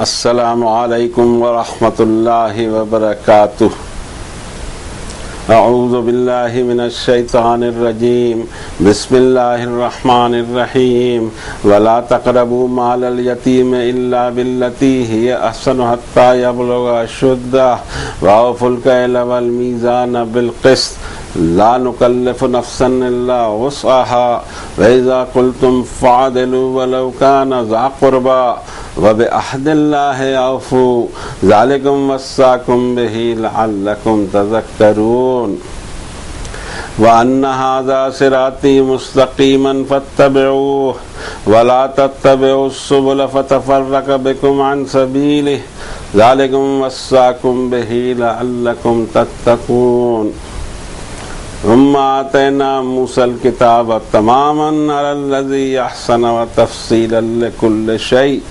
السلام علیکم ورحمۃ اللہ وبرکاتہ۔ اعوذ باللہ من الشیطان الرجیم، بسم اللہ الرحمن الرحیم۔ ولا تقربوا مال الیتیم الا بالتی ہی احسن حتی یبلغ اشدہ واوفوا الکیل والمیزان بالقسط لا نکلف نفسا الا وسعها واذا قلتم فاعدلوا ولو كان ذا قربى وبعهد الله اوفوا ذلكم وصاكم به لعلكم تذكرون وان هذا صراطي مستقيما فاتبعوه ولا تتبعوا السبل فتفرق بكم عن سبيله ذلكم وصاكم به لعلكم تتقون ثم آتينا موسى الكتاب تماما على الذي أحسن وتفصيلا لكل شيء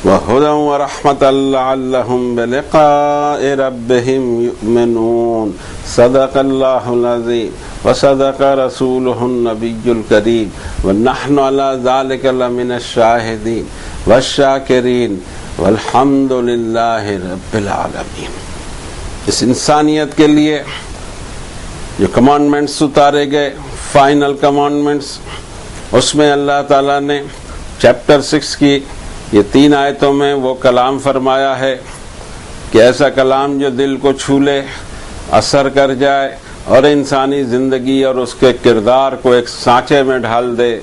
وهدى ورحمة لعلهم بلقاء ربهم يؤمنون۔ صدق الله العظيم وصدق رسوله النبي الكريم ونحن على ذلك لمن الشاهدين والشاكرين والحمد لله رب العالمين۔ اس انسانیت کے لیے جو کمانڈمنٹس اتارے گئے، فائنل کمانڈمنٹس، اس میں اللہ تعالیٰ نے چیپٹر 6 کی یہ 3 آیتوں میں وہ کلام فرمایا ہے کہ ایسا کلام جو دل کو چھو لے، اثر کر جائے اور انسانی زندگی اور اس کے کردار کو ایک سانچے میں ڈھال دے،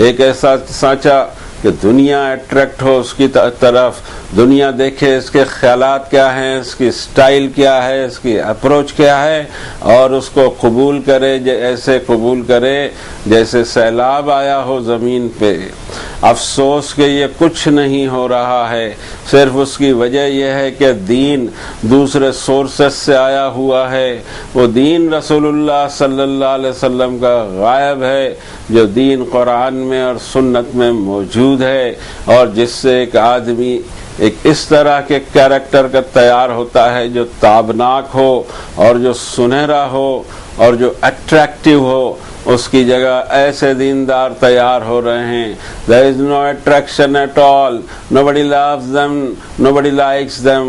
ایک ایسا سانچہ کہ دنیا اٹریکٹ ہو اس کی طرف، دنیا دیکھے اس کے خیالات کیا ہیں، اس کی سٹائل کیا ہے، اس کی اپروچ کیا ہے، اور اس کو قبول کرے، ایسے قبول کرے جیسے سیلاب آیا ہو زمین پہ۔ افسوس کہ یہ کچھ نہیں ہو رہا ہے، صرف اس کی وجہ یہ ہے کہ دین دوسرے سورسز سے آیا ہوا ہے، وہ دین رسول اللہ صلی اللہ علیہ وسلم کا غائب ہے، جو دین قرآن میں اور سنت میں موجود ہے، اور جس سے ایک آدمی ایک اس طرح کے کیریکٹر کا تیار ہوتا ہے جو تابناک ہو اور جو سنہرا ہو اور جو اٹریکٹیو ہو۔ اس کی جگہ ایسے دیندار تیار ہو رہے ہیں۔ There is no attraction at all. Nobody loves them. Nobody likes them.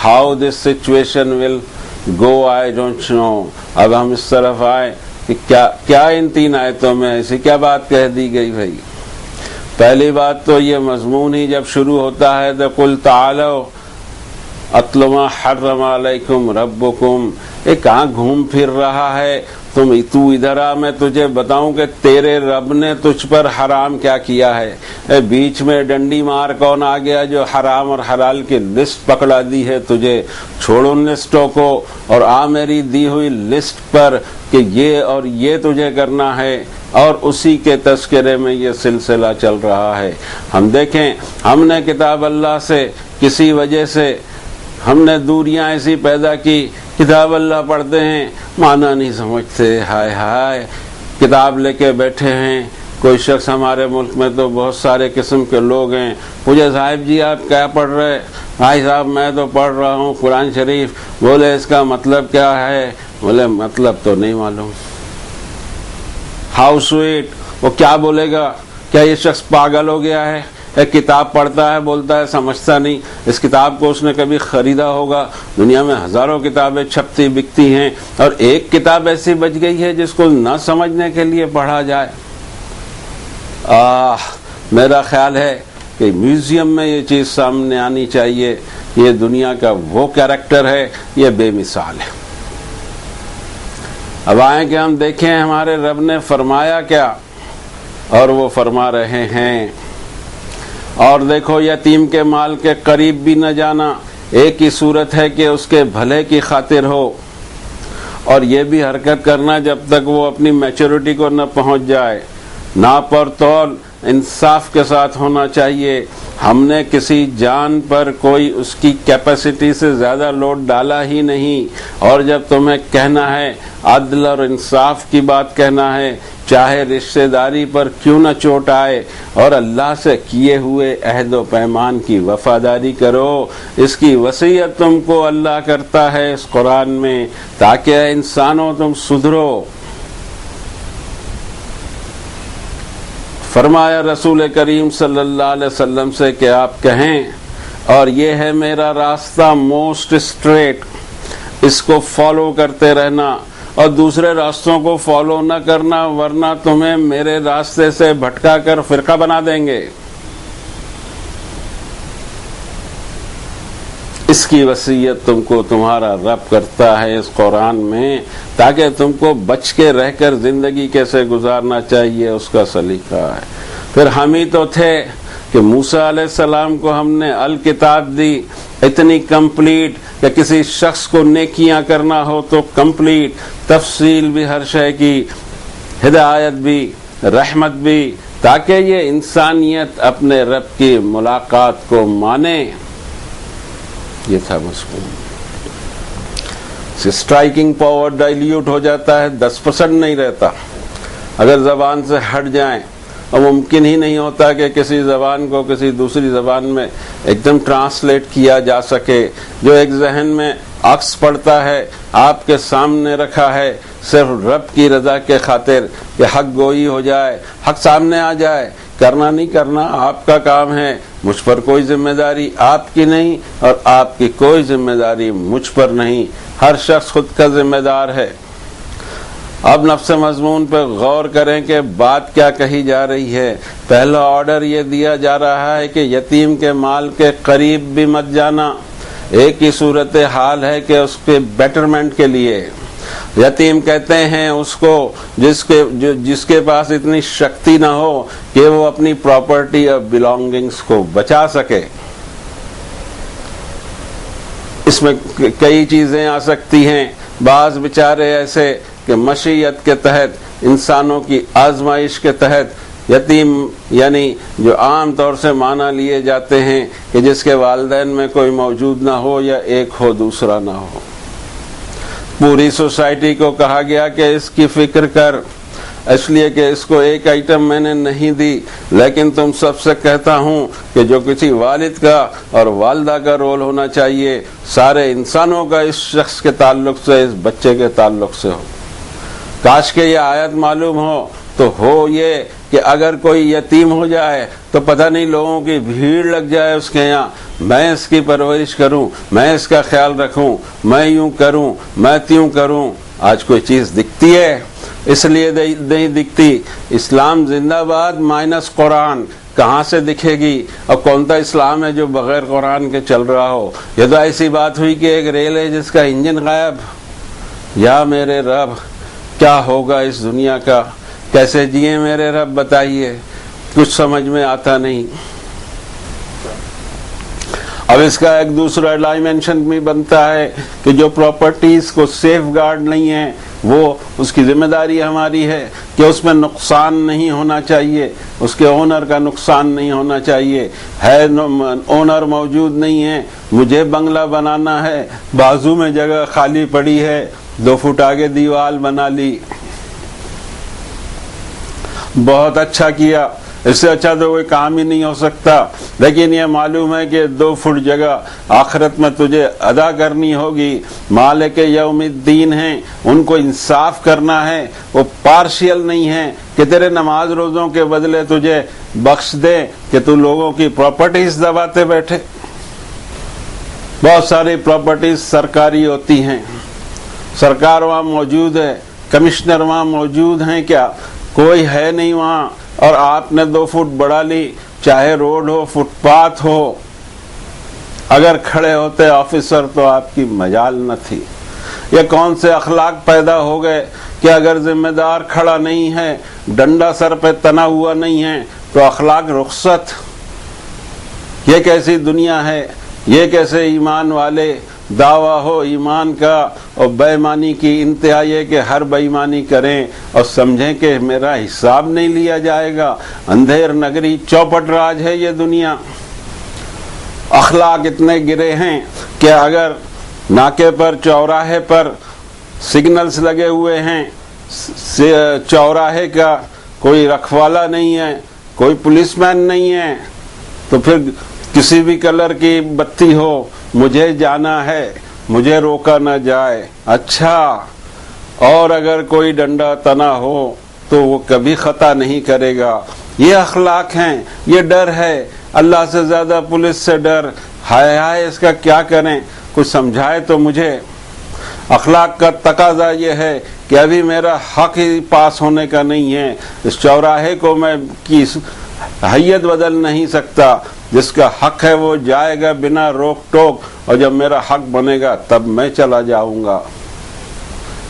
How this situation will go, I don't know. اب ہم اس طرف آئے کہ کیا ان 3 آیتوں میں ایسی کیا بات کہہ دی گئی بھائی؟ پہلی بات تو یہ مضمون ہی جب شروع ہوتا ہے تو قل تعالوا اتل ما حرم علیکم ربکم، کہاں گھوم پھر رہا ہے تو ادھر آ، میں تجھے بتاؤں کہ تیرے رب نے تجھ پر حرام کیا کیا ہے۔ بیچ میں ڈنڈی مار کون آ گیا جو حرام اور حلال کی لسٹ پکڑا دی ہے تجھے؟ چھوڑ ان لسٹوں کو اور آ میری دی ہوئی لسٹ پر کہ یہ اور یہ تجھے کرنا ہے، اور اسی کے تذکرے میں یہ سلسلہ چل رہا ہے۔ ہم دیکھیں، ہم نے کتاب اللہ سے کسی وجہ سے ہم نے دوریاں ایسی پیدا کی، کتاب اللہ پڑھتے ہیں، معنی نہیں سمجھتے، ہائے ہائے کتاب لے کے بیٹھے ہیں۔ کوئی شخص ہمارے ملک میں تو بہت سارے قسم کے لوگ ہیں، پوچھے صاحب جی آپ کیا پڑھ رہے؟ بھائی صاحب میں تو پڑھ رہا ہوں قرآن شریف۔ بولے اس کا مطلب کیا ہے؟ بولے مطلب تو نہیں معلوم۔ ہاؤ سویٹ، وہ کیا بولے گا؟ کیا یہ شخص پاگل ہو گیا ہے؟ ایک کتاب پڑھتا ہے، بولتا ہے سمجھتا نہیں۔ اس کتاب کو اس نے کبھی خریدا ہوگا؟ دنیا میں ہزاروں کتابیں چھپتی بکتی ہیں، اور ایک کتاب ایسی بچ گئی ہے جس کو نہ سمجھنے کے لیے پڑھا جائے۔ میرا خیال ہے کہ میوزیم میں یہ چیز سامنے آنی چاہیے۔ یہ دنیا کا وہ کیریکٹر ہے، یہ بے مثال ہے۔ اب آئیں کہ ہم دیکھیں ہمارے رب نے فرمایا کیا، اور وہ فرما رہے ہیں، اور دیکھو یتیم کے مال کے قریب بھی نہ جانا، ایک ہی صورت ہے کہ اس کے بھلے کی خاطر ہو، اور یہ بھی حرکت کرنا جب تک وہ اپنی میچورٹی کو نہ پہنچ جائے۔ ناپ اور تول انصاف کے ساتھ ہونا چاہیے۔ ہم نے کسی جان پر کوئی اس کی کیپیسٹی سے زیادہ لوڈ ڈالا ہی نہیں، اور جب تمہیں کہنا ہے عدل اور انصاف کی بات کہنا ہے، چاہے رشتہ داری پر کیوں نہ چوٹ آئے، اور اللہ سے کیے ہوئے عہد و پیمان کی وفاداری کرو۔ اس کی وصیت تم کو اللہ کرتا ہے اس قرآن میں، تاکہ انسانوں تم سدھرو۔ فرمایا رسول کریم صلی اللہ علیہ وسلم سے کہ آپ کہیں اور یہ ہے میرا راستہ موسٹ اسٹریٹ، اس کو فالو کرتے رہنا اور دوسرے راستوں کو فالو نہ کرنا، ورنہ تمہیں میرے راستے سے بھٹکا کر فرقہ بنا دیں گے۔ اس کی وصیت تم کو تمہارا رب کرتا ہے اس قرآن میں، تاکہ تم کو بچ کے رہ کر زندگی کیسے گزارنا چاہیے اس کا سلیقہ ہے۔ پھر ہم ہی تو تھے کہ موسیٰ علیہ السلام کو ہم نے الکتاب دی، اتنی کمپلیٹ کہ کسی شخص کو نیکیاں کرنا ہو تو کمپلیٹ، تفصیل بھی ہر شے کی، ہدایت بھی، رحمت بھی، تاکہ یہ انسانیت اپنے رب کی ملاقات کو مانے۔ یہ تھا مضمون۔ اسٹرائکنگ پاور ڈائلیوٹ ہو جاتا ہے، 10% نہیں رہتا اگر زبان سے ہٹ جائیں، اور ممکن ہی نہیں ہوتا کہ کسی زبان کو کسی دوسری زبان میں ایک دم ٹرانسلیٹ کیا جا سکے۔ جو ایک ذہن میں عکس پڑتا ہے آپ کے سامنے رکھا ہے صرف رب کی رضا کے خاطر کہ حق گوئی ہو جائے، حق سامنے آ جائے، کرنا نہیں کرنا آپ کا کام ہے، مجھ پر کوئی ذمہ داری آپ کی نہیں اور آپ کی کوئی ذمہ داری مجھ پر نہیں، ہر شخص خود کا ذمہ دار ہے۔ اب نفس مضمون پر غور کریں کہ بات کیا کہی جا رہی ہے۔ پہلا آرڈر یہ دیا جا رہا ہے کہ یتیم کے مال کے قریب بھی مت جانا۔ ایک ہی صورت حال ہے کہ اس کے بیٹرمنٹ کے لیے، یتیم کہتے ہیں اس کو جس کے پاس اتنی شکتی نہ ہو کہ وہ اپنی پراپرٹی اور بلانگنگز کو بچا سکے۔ اس میں کئی چیزیں آ سکتی ہیں۔ بعض بیچارے ایسے کہ مشیت کے تحت، انسانوں کی آزمائش کے تحت، یتیم یعنی جو عام طور سے معنی لیے جاتے ہیں کہ جس کے والدین میں کوئی موجود نہ ہو یا ایک ہو دوسرا نہ ہو۔ پوری سوسائٹی کو کہا گیا کہ اس کی فکر کر، اس لیے کہ اس کو ایک آئٹم میں نے نہیں دی، لیکن تم سب سے کہتا ہوں کہ جو کسی والد کا اور والدہ کا رول ہونا چاہیے، سارے انسانوں کا اس شخص کے تعلق سے، اس بچے کے تعلق سے ہو۔ کاش کہ یہ آیت معلوم ہو تو ہو یہ کہ اگر کوئی یتیم ہو جائے تو پتہ نہیں لوگوں کی بھیڑ لگ جائے اس کے یہاں، میں اس کی پرورش کروں، میں اس کا خیال رکھوں، میں یوں کروں، میں تیوں کروں۔ آج کوئی چیز دکھتی ہے؟ اس لیے نہیں دکھتی۔ اسلام زندہ باد مائنس قرآن کہاں سے دکھے گی؟ اور کون سا اسلام ہے جو بغیر قرآن کے چل رہا ہو؟ یہ تو ایسی بات ہوئی کہ ایک ریل ہے جس کا انجن غائب۔ یا میرے رب، کیا ہوگا اس دنیا کا؟ کیسے جیے میرے رب بتائیے؟ کچھ سمجھ میں آتا نہیں۔ اب اس کا ایک دوسرا ڈائمینشن بھی بنتا ہے کہ جو پراپرٹیز کو سیف گارڈ نہیں ہے، وہ اس کی ذمہ داری ہماری ہے کہ اس میں نقصان نہیں ہونا چاہیے، اس کے اونر کا نقصان نہیں ہونا چاہیے۔ ہے اونر موجود نہیں ہے، مجھے بنگلہ بنانا ہے، بازو میں جگہ خالی پڑی ہے، 2 فٹ آگے دیوار بنا لی، بہت اچھا کیا، اس سے اچھا تو کوئی کام ہی نہیں ہو سکتا۔ لیکن یہ معلوم ہے کہ 2 فٹ جگہ آخرت میں تجھے ادا کرنی ہوگی۔ مالک یوم الدین ہیں، ان کو انصاف کرنا ہے، وہ پارشل نہیں ہیں کہ تیرے نماز روزوں کے بدلے تجھے بخش دے کہ تو لوگوں کی پراپرٹیز دباتے بیٹھے۔ بہت ساری پراپرٹیز سرکاری ہوتی ہیں، سرکار وہاں موجود ہے، کمشنر وہاں موجود ہیں، کیا کوئی ہے نہیں وہاں، اور آپ نے 2 فٹ بڑھا لی، چاہے روڈ ہو، فٹ پاتھ ہو۔ اگر کھڑے ہوتے آفیسر تو آپ کی مجال نہ تھی۔ یہ کون سے اخلاق پیدا ہو گئے کہ اگر ذمہ دار کھڑا نہیں ہے، ڈنڈا سر پہ تنا ہوا نہیں ہے تو اخلاق رخصت۔ یہ کیسی دنیا ہے؟ یہ کیسے ایمان والے؟ دعویٰ ہو ایمان کا اور بے ایمانی کی انتہا یہ کہ ہر بے ایمانی کریں اور سمجھیں کہ میرا حساب نہیں لیا جائے گا۔ اندھیر نگری چوپٹ راج ہے یہ دنیا۔ اخلاق اتنے گرے ہیں کہ اگر ناکے پر، چوراہے پر سگنلز لگے ہوئے ہیں، چوراہے کا کوئی رکھوالا نہیں ہے، کوئی پولیس مین نہیں ہے، تو پھر کسی بھی کلر کی بتی ہو، مجھے جانا ہے، مجھے روکا نہ جائے۔ اچھا، اور اگر کوئی ڈنڈا تنا ہو تو وہ کبھی خطا نہیں کرے گا۔ یہ اخلاق ہیں، یہ ڈر ہے۔ اللہ سے زیادہ پولیس سے ڈر، ہائے ہائے اس کا کیا کریں، کچھ سمجھائے تو مجھے۔ اخلاق کا تقاضا یہ ہے کہ ابھی میرا حق ہی پاس ہونے کا نہیں ہے، اس چوراہے کو میں کی حیت بدل نہیں سکتا، جس کا حق ہے وہ جائے گا بنا روک ٹوک، اور جب میرا حق بنے گا تب میں چلا جاؤں گا۔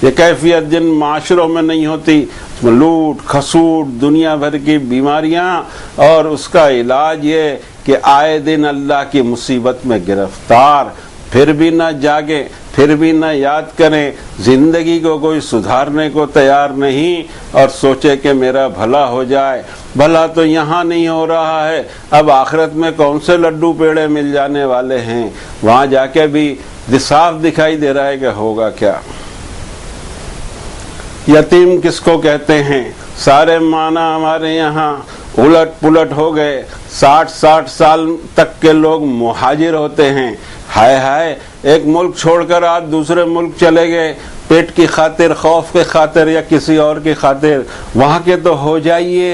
یہ کیفیت جن معاشروں میں نہیں ہوتی، اس میں لوٹ کھسوٹ، دنیا بھر کی بیماریاں، اور اس کا علاج یہ کہ آئے دن اللہ کی مصیبت میں گرفتار، پھر بھی نہ جاگیں، پھر بھی نہ یاد کریں، زندگی کو کوئی سدھارنے کو تیار نہیں، اور سوچے کہ میرا بھلا ہو جائے۔ بھلا تو یہاں نہیں ہو رہا ہے، اب آخرت میں کون سے لڈو پیڑے مل جانے والے ہیں، وہاں جا کے بھی صاف دکھائی دے رہا ہے کہ ہوگا کیا۔ یتیم کس کو کہتے ہیں؟ سارے معنی ہمارے یہاں الٹ پلٹ ہو گئے۔ 60 سال تک کے لوگ مہاجر ہوتے ہیں۔ ہائے ہائے، ایک ملک چھوڑ کر آپ دوسرے ملک چلے گئے، پیٹ کی خاطر، خوف کی خاطر، یا کسی اور کی خاطر، وہاں کے تو ہو جائیے،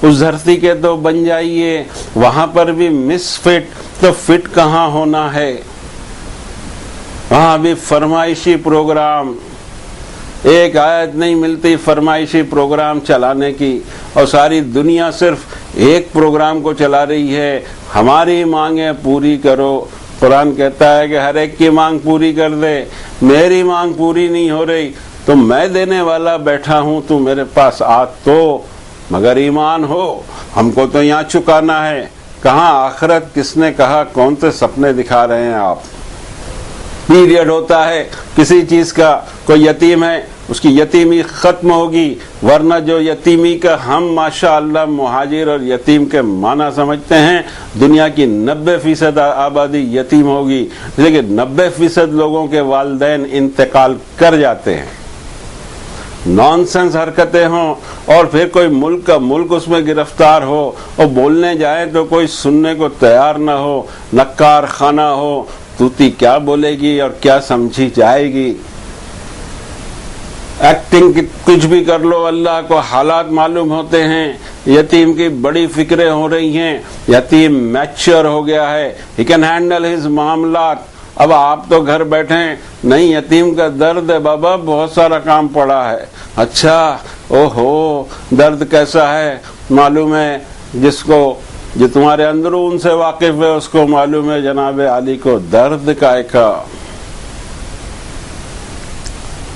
اس دھرتی کے تو بن جائیے، وہاں پر بھی مس فٹ تو فٹ کہاں ہونا ہے، وہاں بھی فرمائشی پروگرام، ایک آیت نہیں ملتی فرمائشی پروگرام چلانے کی، اور ساری دنیا صرف ایک پروگرام کو چلا رہی ہے، ہماری مانگیں پوری کرو۔ قرآن کہتا ہے کہ ہر ایک کی مانگ پوری کر دے، میری مانگ پوری نہیں ہو رہی تو میں دینے والا بیٹھا ہوں، تو میرے پاس آ تو، مگر ایمان ہو، ہم کو تو یہاں چکانا ہے، کہاں آخرت؟ کس نے کہا؟ کون سے سپنے دکھا رہے ہیں آپ؟ پیریڈ ہوتا ہے کسی چیز کا، کوئی یتیم ہے اس کی یتیمی ختم ہوگی، ورنہ جو یتیمی کا ہم ماشاءاللہ مہاجر اور یتیم کے معنی سمجھتے ہیں، دنیا کی 90% آبادی یتیم ہوگی، لیکن 90% لوگوں کے والدین انتقال کر جاتے ہیں، نان سینس حرکتیں ہوں، اور پھر کوئی ملک کا ملک اس میں گرفتار ہو، اور بولنے جائیں تو کوئی سننے کو تیار نہ ہو، نکار خانہ ہو، توتی کیا بولے گی اور کیا سمجھی جائے گی۔ ایکٹنگ کچھ بھی کر لو، اللہ کو حالات معلوم ہوتے ہیں۔ یتیم کی بڑی فکریں ہو رہی ہیں، یتیم میچور ہو گیا ہے، ہی کین ہینڈل ہز معاملات۔ اب آپ تو گھر بیٹھے، نہیں یتیم کا درد ہے بابا، بہت سارا کام پڑا ہے۔ اچھا، اوہو، درد کیسا ہے معلوم ہے، جو تمہارے اندرون سے واقف ہے اس کو معلوم ہے جناب علی کو درد کا۔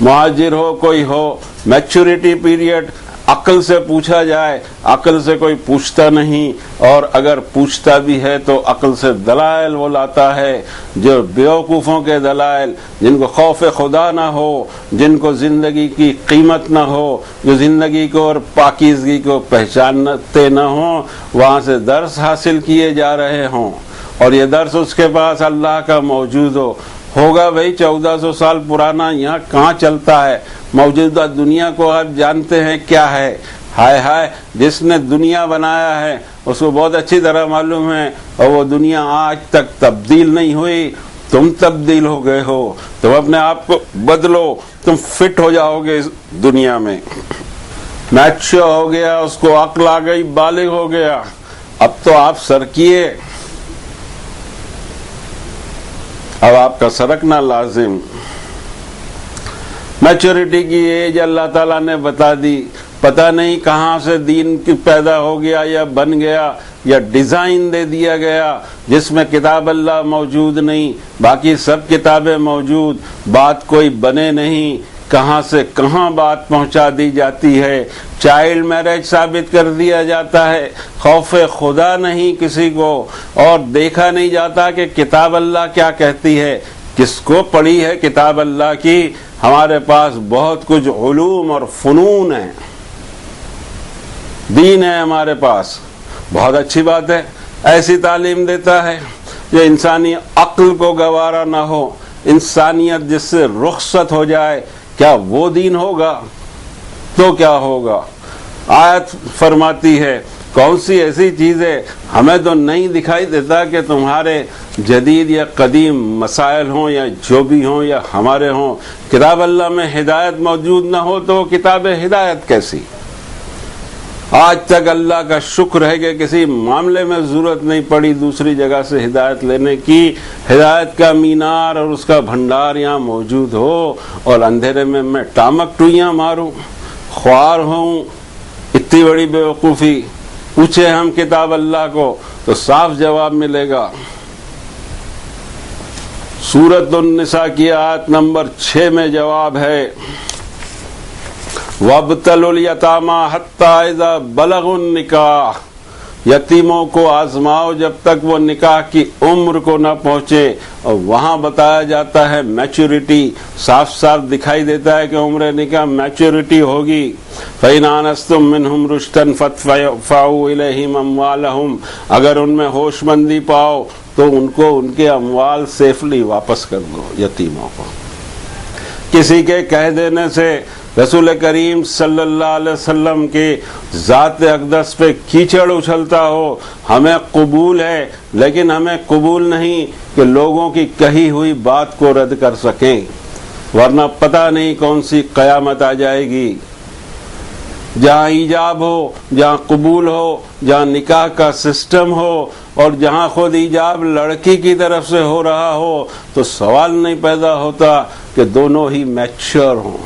مہاجر ہو کوئی ہو، میچورٹی پیریڈ، عقل سے پوچھا جائے، عقل سے کوئی پوچھتا نہیں، اور اگر پوچھتا بھی ہے تو عقل سے دلائل وہ لاتا ہے، جو بیوقوفوں کے دلائل، جن کو خوف خدا نہ ہو، جن کو زندگی کی قیمت نہ ہو، جو زندگی کو اور پاکیزگی کو پہچانتے نہ ہوں، وہاں سے درس حاصل کیے جا رہے ہوں، اور یہ درس اس کے پاس اللہ کا موجود ہوگا بھائی 1400 سال پرانا، یہاں کہاں چلتا ہے؟ موجودہ دنیا کو آپ جانتے ہیں کیا ہے؟ ہائے ہائے، جس نے دنیا بنایا ہے اس کو بہت اچھی طرح معلوم ہے، اور وہ دنیا آج تک تبدیل نہیں ہوئی، تم تبدیل ہو گئے ہو، تم اپنے آپ کو بدلو، تم فٹ ہو جاؤ گے اس دنیا میں۔ میچور ہو گیا، اس کو عقل آ گئی، بالغ ہو گیا، اب تو آپ سرکیے، اب آپ کا سرکنا لازم۔ میچورٹی کی ایج اللہ تعالیٰ نے بتا دی، پتہ نہیں کہاں سے دین کی پیدا ہو گیا یا بن گیا یا ڈیزائن دے دیا گیا، جس میں کتاب اللہ موجود نہیں، باقی سب کتابیں موجود، بات کوئی بنے نہیں، کہاں سے کہاں بات پہنچا دی جاتی ہے، چائلڈ میرج ثابت کر دیا جاتا ہے، خوف خدا نہیں کسی کو، اور دیکھا نہیں جاتا کہ کتاب اللہ کیا کہتی ہے۔ کس کو پڑھی ہے کتاب اللہ کی؟ ہمارے پاس بہت کچھ علوم اور فنون ہیں، دین ہے ہمارے پاس، بہت اچھی بات ہے، ایسی تعلیم دیتا ہے جو انسانی عقل کو گوارا نہ ہو، انسانیت جس سے رخصت ہو جائے، کیا وہ دین ہوگا؟ تو کیا ہوگا؟ آیت فرماتی ہے کون سی ایسی چیز ہے، ہمیں تو نہیں دکھائی دیتا کہ تمہارے جدید یا قدیم مسائل ہوں یا جو بھی ہوں یا ہمارے ہوں، کتاب اللہ میں ہدایت موجود نہ ہو تو وہ کتاب ہدایت کیسی؟ آج تک اللہ کا شکر ہے کہ کسی معاملے میں ضرورت نہیں پڑی دوسری جگہ سے ہدایت لینے کی. ہدایت کا مینار اور اس کا بھنڈار یہاں موجود ہو اور اندھیرے میں میں ٹامک ٹوئیاں ماروں، خوار ہوں. اتنی بڑی بیوقوفی. پوچھے ہم کتاب اللہ کو تو صاف جواب ملے گا. سورۃ النساء کی آیت نمبر 6 میں جواب ہے وَابْتَلُوا الْيَتَامَى حَتَّى إِذَا بَلَغُوا النِّكَاحَ. یتیموں کو آزماؤ جب تک وہ نکاح کی عمر کو نہ پہنچے. اور وہاں بتایا جاتا ہے میچورٹی، صاف صاف دکھائی دیتا ہے کہ عمر نکاح میچورٹی ہوگی. فَإِنْ آنَسْتُم مِّنْهُمْ رُشْدًا فَادْفَعُوا إِلَيْهِمْ أَمْوَالَهُمْ. اگر ان میں ہوش مندی پاؤ تو ان کو ان کے اموال سیفلی واپس کر دو. یتیموں کو کسی کے کہہ دینے سے رسول کریم صلی اللہ علیہ وسلم کی ذات اقدس پہ کیچڑ اچھلتا ہو ہمیں قبول ہے، لیکن ہمیں قبول نہیں کہ لوگوں کی کہی ہوئی بات کو رد کر سکیں، ورنہ پتہ نہیں کون سی قیامت آ جائے گی. جہاں ایجاب ہو، جہاں قبول ہو، جہاں نکاح کا سسٹم ہو اور جہاں خود ایجاب لڑکی کی طرف سے ہو رہا ہو تو سوال نہیں پیدا ہوتا کہ دونوں ہی میچور ہوں.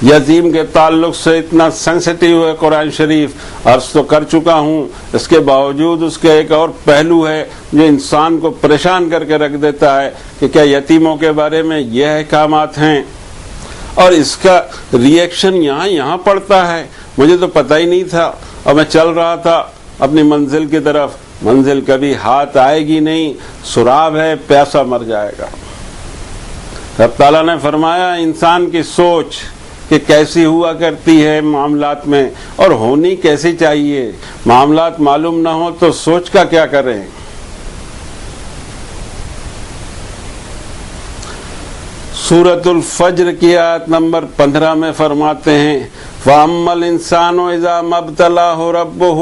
یتیم کے تعلق سے اتنا سینسٹیو ہے قرآن شریف، عرض تو کر چکا ہوں. اس کے باوجود اس کے ایک اور پہلو ہے جو انسان کو پریشان کر کے رکھ دیتا ہے کہ کیا یتیموں کے بارے میں یہ احکامات ہیں، اور اس کا ری ایکشن یہاں پڑتا ہے. مجھے تو پتہ ہی نہیں تھا اور میں چل رہا تھا اپنی منزل کی طرف. منزل کبھی ہاتھ آئے گی نہیں، سراب ہے، پیاسا مر جائے گا. رب تعالیٰ نے فرمایا انسان کی سوچ کہ کیسی ہوا کرتی ہے معاملات میں اور ہونی کیسی چاہیے. معاملات معلوم نہ ہو تو سوچ کا کیا کریں. سورۃ الفجر کی آیت نمبر 15 میں فرماتے ہیں فَأَمَّا الْإِنسَانُ إِذَا مَا ابْتَلَاهُ رَبُّهُ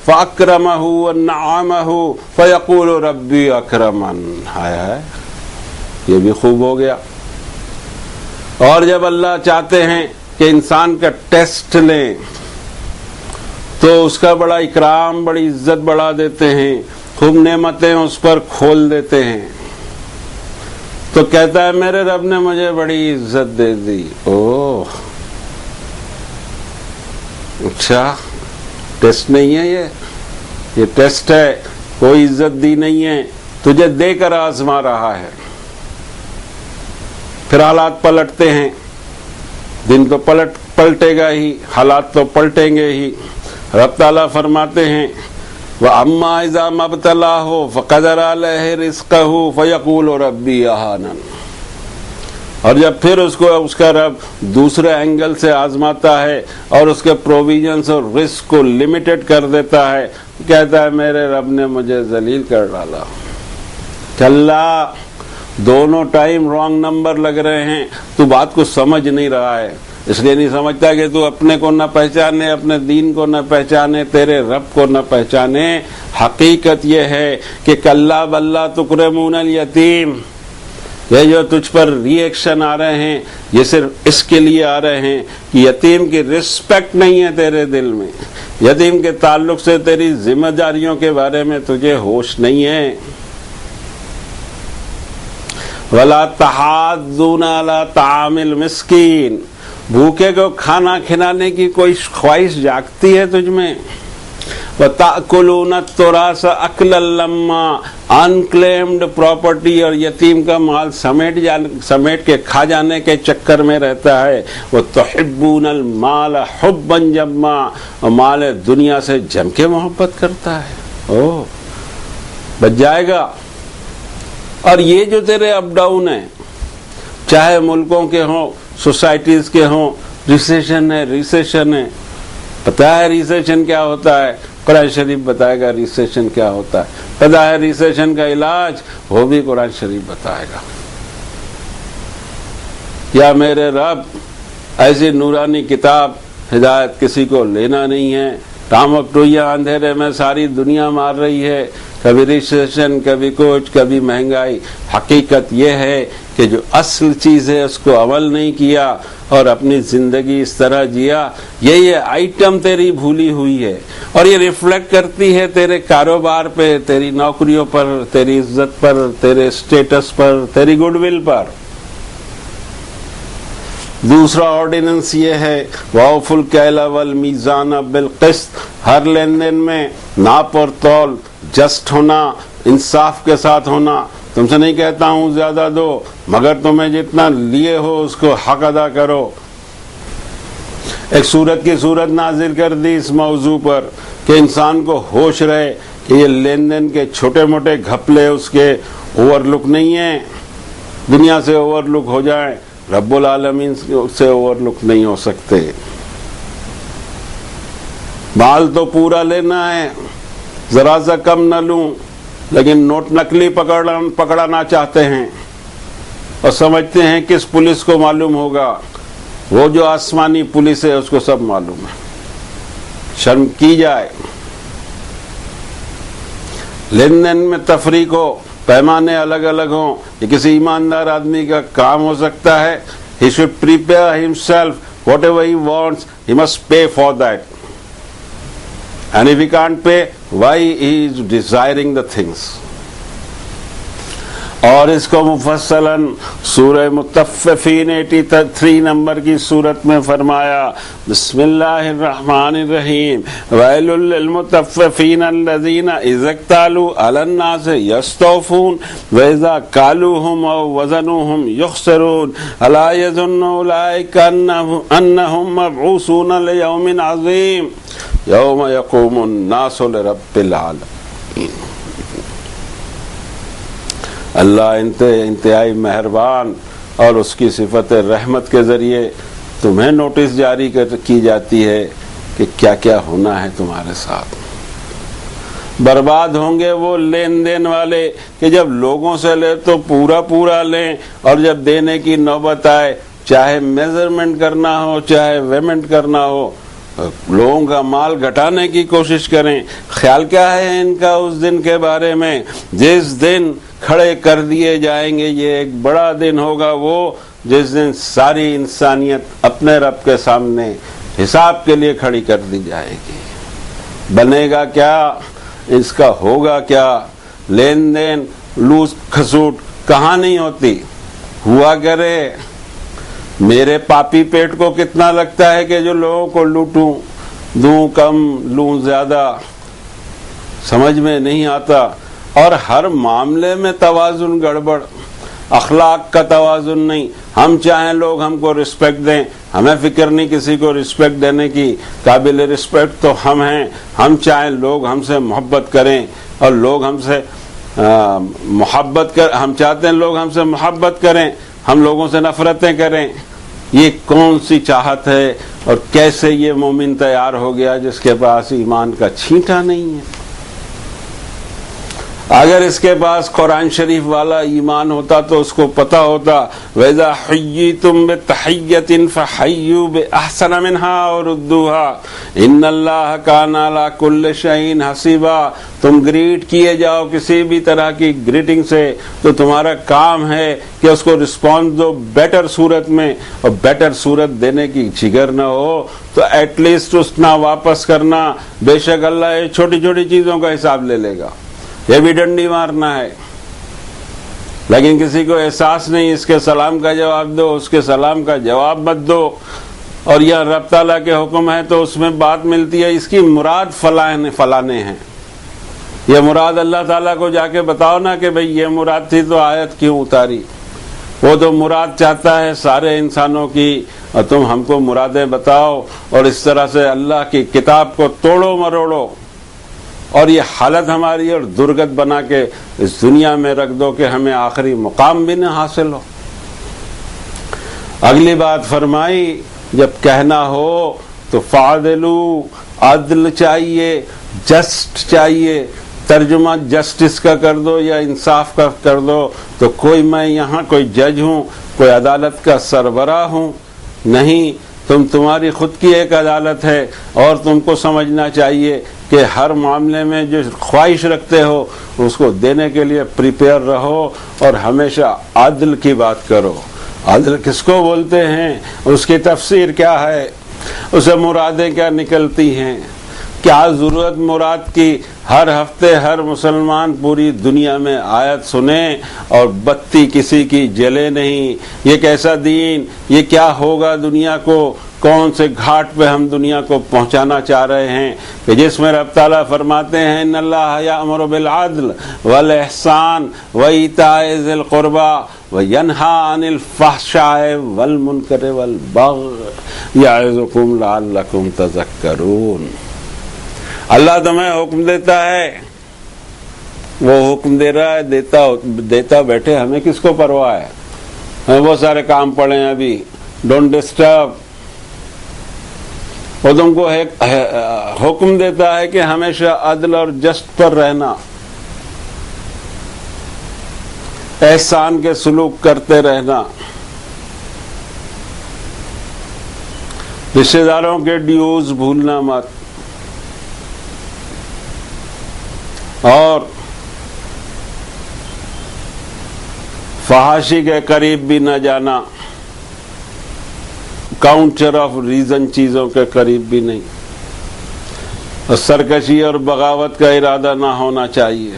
فَأَكْرَمَهُ وَنَعَّمَهُ فَيَقُولُ رَبِّي أَكْرَمَنِ. ہائے یہ بھی خوب ہو گیا. اور جب اللہ چاہتے ہیں کہ انسان کا ٹیسٹ لیں تو اس کا بڑا اکرام، بڑی عزت بڑھا دیتے ہیں، خوب نعمتیں اس پر کھول دیتے ہیں. تو کہتا ہے میرے رب نے مجھے بڑی عزت دے دی. اوہ اچھا، ٹیسٹ نہیں ہے یہ ٹیسٹ ہے. کوئی عزت دی نہیں ہے، تجھے دے کر آزما رہا ہے. پھر حالات پلٹتے ہیں. دن تو پلٹے گا ہی، حالات تو پلٹیں گے ہی. رب تعالیٰ فرماتے ہیں وَأَمَّا إِذَا مَا ابْتَلَاهُ فَقَدَرَ عَلَيْهِ رِزْقَهُ فَيَقُولُ رَبِّي أَهَانَنِ. اور جب پھر اس کو اس کا رب دوسرے اینگل سے آزماتا ہے اور اس کے پروویژنز اور رزق کو لمیٹڈ کر دیتا ہے، کہتا ہے میرے رب نے مجھے ذلیل کر ڈالا. کلا، دونوں ٹائم رانگ نمبر لگ رہے ہیں. تو بات کو سمجھ نہیں رہا ہے، اس لیے نہیں سمجھتا کہ تو اپنے کو نہ پہچانے، اپنے دین کو نہ پہچانے، تیرے رب کو نہ پہچانے. حقیقت یہ ہے کہ کلا بلا تکرمون الیتیم. یہ جو تجھ پر ری ایکشن آ رہے ہیں یہ صرف اس کے لیے آ رہے ہیں کہ یتیم کی رسپیکٹ نہیں ہے تیرے دل میں، یتیم کے تعلق سے تیری ذمہ داریوں کے بارے میں تجھے ہوش نہیں ہے. وَلَا تَحَاضُّونَ عَلَىٰ طَعَامِ الْمِسْكِينِ. بھوکے کو کھانا کھلانے کی کوئی خواہش جاگتی ہے تجھ میں. وَتَأْكُلُونَ التُّرَاثَ أَكْلًا لَمًّا. انکلیمڈ پراپرٹی اور یتیم کا مال سمیٹ کے کھا جانے کے چکر میں رہتا ہے. وَتُحِبُّونَ الْمَالَ حُبًّا جَمًّا. اور مال دنیا سے جم کے محبت کرتا ہے. بچ جائے گا. اور یہ جو تیرے اپ ڈاؤن ہیں، چاہے ملکوں کے ہوں، سوسائٹیز کے ہوں، ریسیشن ہے. پتہ ہے ریسیشن کیا ہوتا ہے؟ قرآن شریف بتائے گا ریسیشن کیا ہوتا ہے. پتہ ہے ریسیشن کا علاج؟ وہ بھی قرآن شریف بتائے گا. یا میرے رب ایسی نورانی کتاب ہدایت کسی کو لینا نہیں ہے. ٹامک ٹوئیاں اندھیرے میں ساری دنیا مار رہی ہے، کبھی ریسیشن، کبھی کچھ، کبھی مہنگائی. حقیقت یہ ہے کہ جو اصل چیز ہے اس کو عمل نہیں کیا اور اپنی زندگی اس طرح جیا، یہ آئٹم تیری بھولی ہوئی ہے، اور یہ ریفلیکٹ کرتی ہے تیرے کاروبار پہ، تیری نوکریوں پر، تیری عزت پر، تیرے اسٹیٹس پر، تیری گڈ ول پر۔ دوسرا آرڈیننس یہ ہے وَأَوْفُوا الْكَيْلَ وَالْمِيزَانَ بِالْقِسْطِ، ہر لین دین میں ناپ اور تول جسٹ ہونا، انصاف کے ساتھ ہونا۔ تم سے نہیں کہتا ہوں زیادہ دو، مگر تمہیں جتنا لیے ہو اس کو حق ادا کرو۔ ایک سورت کی صورت نازل کر دی اس موضوع پر کہ انسان کو ہوش رہے کہ یہ لین دین کے چھوٹے موٹے گھپلے اس کے اوور لک نہیں ہیں، دنیا سے اوور لک ہو جائیں، رب العالمین سے اوور لک نہیں ہو سکتے۔ مال تو پورا لینا ہے، ذرا سا کم نہ لوں، لیکن نوٹ نکلی پکڑانا چاہتے ہیں اور سمجھتے ہیں کس پولیس کو معلوم ہوگا، وہ جو آسمانی پولیس ہے اس کو سب معلوم ہے۔ شرم کی جائے۔ لین دین میں تفریق ہو، پیمانے الگ الگ ہوں، یہ کسی ایماندار آدمی کا کام ہو سکتا ہے۔ He should prepare himself, whatever he wants, he must pay for that. And if he can't pay, why he is desiring the things? اور اس کو مفصلاً سورہ مطففین 83 نمبر کی صورت میں فرمایا، بسم اللہ الرحمن الرحیم، ویل للمطففین الذین اذا اکتالوا علی الناس یستوفون واذا کالوہم او وزنوہم یخسرون الا یظن اولئک انہم مبعوثون لیوم عظیم یوم یقوم الناس لرب العالمین۔ اللہ انتہائی مہربان اور اس کی صفت رحمت کے ذریعے تمہیں نوٹس جاری کی جاتی ہے کہ کیا کیا ہونا ہے تمہارے ساتھ۔ برباد ہوں گے وہ لین دین والے کہ جب لوگوں سے لے تو پورا پورا لیں، اور جب دینے کی نوبت آئے چاہے میزرمنٹ کرنا ہو چاہے ویمنٹ کرنا ہو، لوگوں کا مال گھٹانے کی کوشش کریں۔ خیال کیا ہے ان کا اس دن کے بارے میں جس دن کھڑے کر دیے جائیں گے؟ یہ ایک بڑا دن ہوگا وہ جس دن ساری انسانیت اپنے رب کے سامنے حساب کے لیے کھڑی کر دی جائے گی۔ بنے گا کیا؟ اس کا ہوگا کیا؟ لین دین لوٹ کھسوٹ کہاں نہیں ہوتی، ہوا کرے۔ میرے پاپی پیٹ کو کتنا لگتا ہے کہ جو لوگوں کو لوٹوں، دوں کم لوں زیادہ، سمجھ میں نہیں آتا۔ اور ہر معاملے میں توازن گڑبڑ، اخلاق کا توازن نہیں۔ ہم چاہیں لوگ ہم کو رسپیکٹ دیں، ہمیں فکر نہیں کسی کو رسپیکٹ دینے کی، قابل رسپیکٹ تو ہم ہیں۔ ہم چاہیں لوگ ہم سے محبت کریں اور لوگ ہم سے ہم چاہتے ہیں لوگ ہم سے محبت کریں، ہم لوگوں سے نفرتیں کریں۔ یہ کون سی چاہت ہے؟ اور کیسے یہ مومن تیار ہو گیا جس کے پاس ایمان کا چھینٹا نہیں ہے؟ اگر اس کے پاس قرآن شریف والا ایمان ہوتا تو اس کو پتا ہوتا وَإِذَا حُيِّيتُم بِتَحِيَّةٍ فَحَيُّوا بِأَحْسَنَ مِنْهَا وَرُدُّوهَا إِنَّ اللَّهَ كَانَ عَلَى كُلِّ شَيْءٍ حَسِيبًا۔ تم گریٹ کیے جاؤ کسی بھی طرح کی گریٹنگ سے تو تمہارا کام ہے کہ اس کو رسپانس دو بیٹر صورت میں، اور بیٹر صورت دینے کی جگر نہ ہو تو ایٹ لیسٹ اس نہ واپس کرنا۔ بے شک اللہ یہ چھوٹی چھوٹی چیزوں کا حساب لے لے گا، یہ بھی ڈنڈی مارنا ہے، لیکن کسی کو احساس نہیں۔ اس کے سلام کا جواب دو، اس کے سلام کا جواب مت دو۔ اور یہ رب تعالیٰ کے حکم ہے تو اس میں بات ملتی ہے اس کی مراد فلانے ہیں، یہ مراد اللہ تعالیٰ کو جا کے بتاؤ نا کہ بھئی یہ مراد تھی تو آیت کیوں اتاری۔ وہ تو مراد چاہتا ہے سارے انسانوں کی، اور تم ہم کو مرادیں بتاؤ، اور اس طرح سے اللہ کی کتاب کو توڑو مروڑو، اور یہ حالت ہماری اور درگت بنا کے اس دنیا میں رکھ دو کہ ہمیں آخری مقام بھی نہ حاصل ہو۔ اگلی بات فرمائی جب کہنا ہو تو فعدلو، عدل چاہیے، جسٹ چاہیے۔ ترجمہ جسٹس کا کر دو یا انصاف کا کر دو تو میں یہاں کوئی جج ہوں، کوئی عدالت کا سربراہ ہوں نہیں، تمہاری خود کی ایک عدالت ہے، اور تم کو سمجھنا چاہیے کہ ہر معاملے میں جو خواہش رکھتے ہو اس کو دینے کے لیے پریپیئر رہو، اور ہمیشہ عدل کی بات کرو۔ عدل کس کو بولتے ہیں، اس کی تفسیر کیا ہے، اسے مرادیں کیا نکلتی ہیں، کیا ضرورت مراد کی ہر ہفتے ہر مسلمان پوری دنیا میں آیت سنے اور بتی کسی کی جلے نہیں۔ یہ کیسا دین، یہ کیا ہوگا دنیا کو، کون سے گھاٹ پہ ہم دنیا کو پہنچانا چاہ رہے ہیں، کہ جس میں رب تعالیٰ فرماتے ہیں ان اللہ یأمر بالعدل والاحسان وایتاء ذی القربی وینہی عن الفحشاء والمنکر والبغی یعظکم لعلکم تذکرون۔ اللہ تمہیں حکم دیتا ہے، وہ حکم دے رہا ہے، دیتا بیٹھے، ہمیں کس کو پرواہ ہے، ہمیں بہت سارے کام پڑے ہیں ابھی، ڈونٹ ڈسٹرب۔ وہ تم کو حکم دیتا ہے کہ ہمیشہ عدل اور جسٹ پر رہنا، احسان کے سلوک کرتے رہنا، رشتہ داروں کے ڈیوز بھولنا مت، اور فحاشی کے قریب بھی نہ جانا، کاؤنٹر آف ریزن چیزوں کے قریب بھی نہیں، اور سرکشی اور بغاوت کا ارادہ نہ ہونا چاہیے۔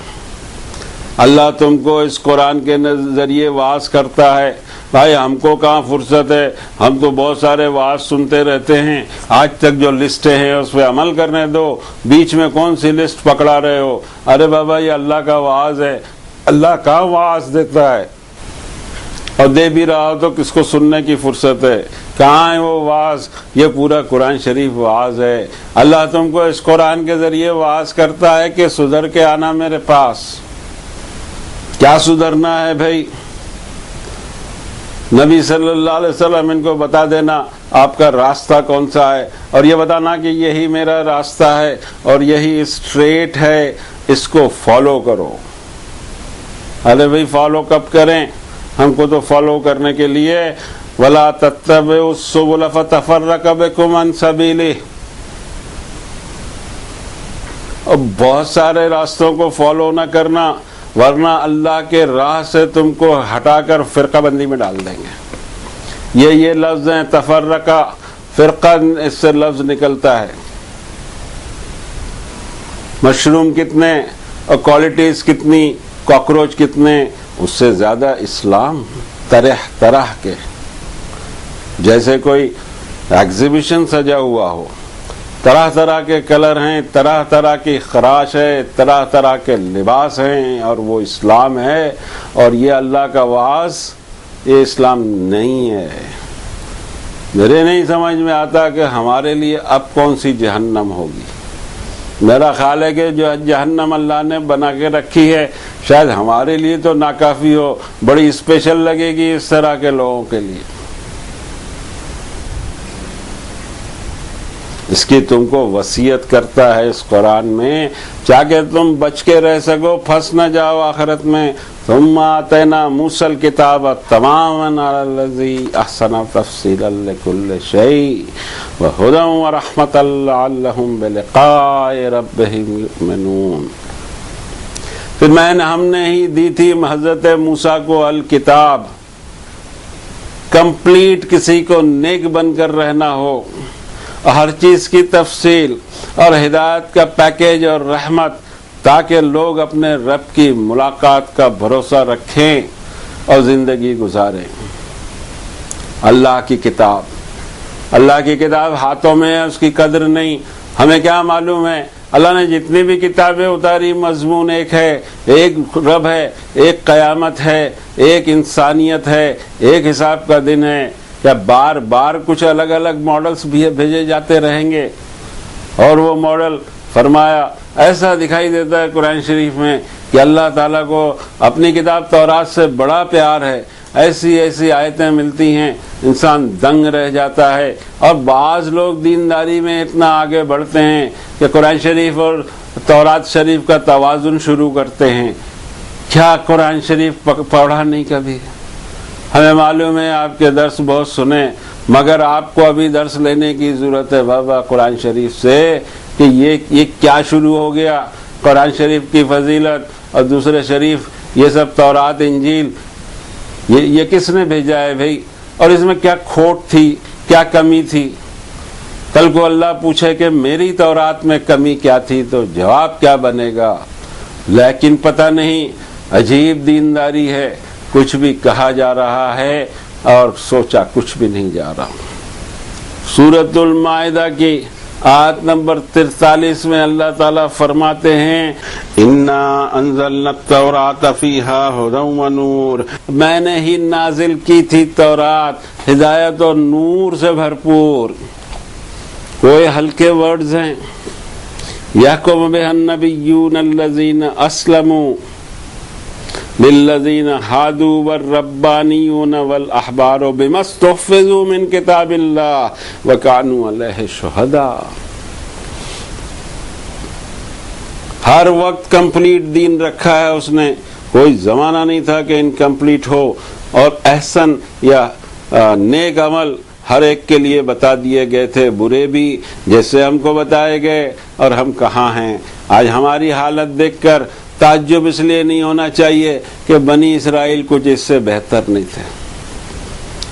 اللہ تم کو اس قرآن کے ذریعے واعظ کرتا ہے۔ بھائی ہم کو کہاں فرصت ہے، ہم تو بہت سارے واعظ سنتے رہتے ہیں، آج تک جو لسٹیں ہیں اس پہ عمل کرنے دو، بیچ میں کون سی لسٹ پکڑا رہے ہو؟ ارے بابا یہ اللہ کا واعظ ہے، اللہ کا واعظ دیتا ہے، اور دے بھی رہا ہو تو کس کو سننے کی فرصت ہے؟ کہاں ہے وہ واعظ؟ یہ پورا قرآن شریف واعظ ہے۔ اللہ تم کو اس قرآن کے ذریعے واعظ کرتا ہے کہ سدھر کے آنا میرے پاس۔ کیا سدھرنا ہے بھائی؟ نبی صلی اللہ علیہ وسلم ان کو بتا دینا آپ کا راستہ کون سا ہے، اور یہ بتانا کہ یہی میرا راستہ ہے اور یہی اسٹریٹ ہے، اس کو فالو کرو۔ ارے بھائی فالو کب کریں؟ ہم کو تو فالو کرنے کے لیے وَلَا تَتَّبِعُوا السُّبُلَ فَتَفَرَّقَ بِكُمْ عَنْ سَبِيلِهِ، اور بہت سارے راستوں کو فالو نہ کرنا، ورنہ اللہ کے راہ سے تم کو ہٹا کر فرقہ بندی میں ڈال دیں گے۔ یہ لفظ ہیں تفرقہ، فرقہ اس سے لفظ نکلتا ہے۔ مشروم کتنے اور کوالٹیز کتنی، کاکروچ کتنے، اس سے زیادہ اسلام طرح طرح کے، جیسے کوئی ایگزیبیشن سجا ہوا ہو، طرح طرح کے کلر ہیں، طرح طرح کی خراش ہے، طرح طرح کے لباس ہیں، اور وہ اسلام ہے۔ اور یہ اللہ کا واعظ، یہ اسلام نہیں ہے۔ میرے نہیں سمجھ میں آتا کہ ہمارے لیے اب کون سی جہنم ہوگی۔ میرا خیال ہے کہ جو جہنم اللہ نے بنا کے رکھی ہے شاید ہمارے لیے تو ناکافی ہو، بڑی اسپیشل لگے گی اس طرح کے لوگوں کے لیے۔ اس کی تم کو وصیت کرتا ہے اس قرآن میں، چاہے تم بچ کے رہ سکو، پھنس نہ جاؤ آخرت میں۔ ثم آتینا موسیٰ الکتاب تماما علی الذی احسن تفصیلا لکل شیء وہدی ورحمۃ لعلہم بلقاء ربہم یؤمنون۔ پھر ہم نے ہی دی تھی حضرت موسیٰ کو الکتاب، کمپلیٹ، کسی کو نیک بن کر رہنا ہو، ہر چیز کی تفصیل اور ہدایت کا پیکیج اور رحمت، تاکہ لوگ اپنے رب کی ملاقات کا بھروسہ رکھیں اور زندگی گزاریں۔ اللہ کی کتاب ہاتھوں میں ہے، اس کی قدر نہیں۔ ہمیں کیا معلوم ہے؟ اللہ نے جتنی بھی کتابیں اتاری مضمون ایک ہے، ایک رب ہے، ایک قیامت ہے، ایک انسانیت ہے، ایک حساب کا دن ہے۔ یا بار بار کچھ الگ الگ ماڈلز بھی بھیجے جاتے رہیں گے؟ اور وہ ماڈل فرمایا ایسا دکھائی دیتا ہے قرآن شریف میں کہ اللہ تعالیٰ کو اپنی کتاب تورات سے بڑا پیار ہے۔ ایسی آیتیں ملتی ہیں انسان دنگ رہ جاتا ہے۔ اور بعض لوگ دینداری میں اتنا آگے بڑھتے ہیں کہ قرآن شریف اور تورات شریف کا توازن شروع کرتے ہیں۔ کیا قرآن شریف پڑھا نہیں کبھی؟ ہمیں معلوم ہے آپ کے درس بہت سنے، مگر آپ کو ابھی درس لینے کی ضرورت ہے بابا قرآن شریف سے کہ یہ کیا شروع ہو گیا، قرآن شریف کی فضیلت اور دوسرے شریف یہ سب تورات انجیل یہ کس نے بھیجا ہے بھائی، اور اس میں کیا کھوٹ تھی، کیا کمی تھی؟ کل کو اللہ پوچھے کہ میری تورات میں کمی کیا تھی تو جواب کیا بنے گا؟ لیکن پتہ نہیں، عجیب دینداری ہے، کچھ بھی کہا جا رہا ہے اور سوچا کچھ بھی نہیں جا رہا۔ سورۃ المائدہ کی آیت نمبر 43 میں اللہ تعالیٰ فرماتے ہیں انا انزلنا التوراۃ فیہا ھدی ونور، میں نے ہی نازل کی تھی تورات ہدایت اور نور سے بھرپور۔ کوئی ہلکے ورڈز ہیں، یحکم بہا النبیون الذین اسلموا للذین ہادوا والربانیون والاحبار بما استحفظوا من کتاب اللہ وکانوا علیہ شہداء۔ ہر وقت کمپلیٹ دین رکھا ہے اس نے، کوئی زمانہ نہیں تھا کہ انکمپلیٹ ہو، اور احسن یا نیک عمل ہر ایک کے لیے بتا دیے گئے تھے، برے بھی جیسے ہم کو بتائے گئے، اور ہم کہاں ہیں؟ آج ہماری حالت دیکھ کر تعجب اس لیے نہیں ہونا چاہیے کہ بنی اسرائیل کچھ اس سے بہتر نہیں تھے،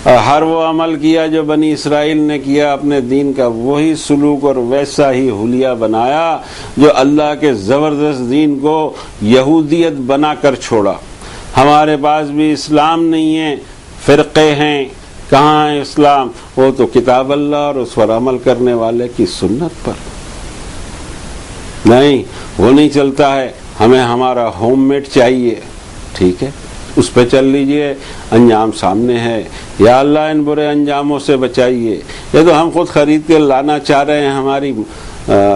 اور ہر وہ عمل کیا جو بنی اسرائیل نے کیا، اپنے دین کا وہی سلوک اور ویسا ہی حلیہ بنایا جو اللہ کے زبردست دین کو یہودیت بنا کر چھوڑا۔ ہمارے پاس بھی اسلام نہیں ہے، فرقے ہیں، کہاں ہے اسلام؟ وہ تو کتاب اللہ اور اس پر عمل کرنے والے کی سنت پر نہیں، وہ نہیں چلتا ہے۔ ہمیں ہمارا ہوم میڈ چاہیے، ٹھیک ہے، اس پہ چل لیجئے، انجام سامنے ہے۔ یا اللہ ان برے انجاموں سے بچائیے۔ یہ تو ہم خود خرید کے لانا چاہ رہے ہیں، ہماری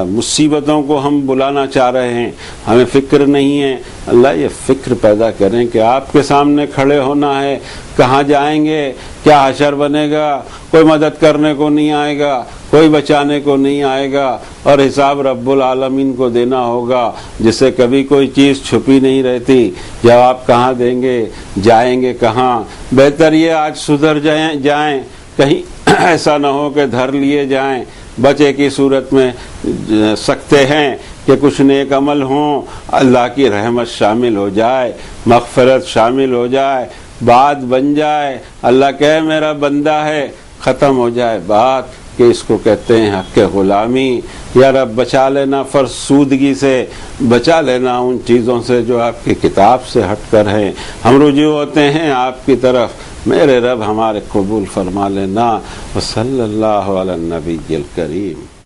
مصیبتوں کو ہم بلانا چاہ رہے ہیں، ہمیں فکر نہیں ہے۔ اللہ یہ فکر پیدا کریں کہ آپ کے سامنے کھڑے ہونا ہے، کہاں جائیں گے، کیا حشر بنے گا، کوئی مدد کرنے کو نہیں آئے گا، کوئی بچانے کو نہیں آئے گا، اور حساب رب العالمین کو دینا ہوگا جس سے کبھی کوئی چیز چھپی نہیں رہتی۔ جواب کہاں دیں گے، جائیں گے کہاں؟ بہتر یہ آج سدھر جائیں، کہیں ایسا نہ ہو کہ دھر لیے جائیں۔ بچے کی صورت میں سکتے ہیں کہ کچھ نیک عمل ہوں، اللہ کی رحمت شامل ہو جائے، مغفرت شامل ہو جائے، بات بن جائے، اللہ کہے میرا بندہ ہے، ختم ہو جائے بات کہ اس کو کہتے ہیں حق غلامی۔ یا رب بچا لینا فرسودگی سے، بچا لینا ان چیزوں سے جو آپ کی کتاب سے ہٹ کر ہیں۔ ہم رجوع ہوتے ہیں آپ کی طرف، میرے رب ہمارے قبول فرما لینا۔ وصلی اللہ علی النبی الکریم۔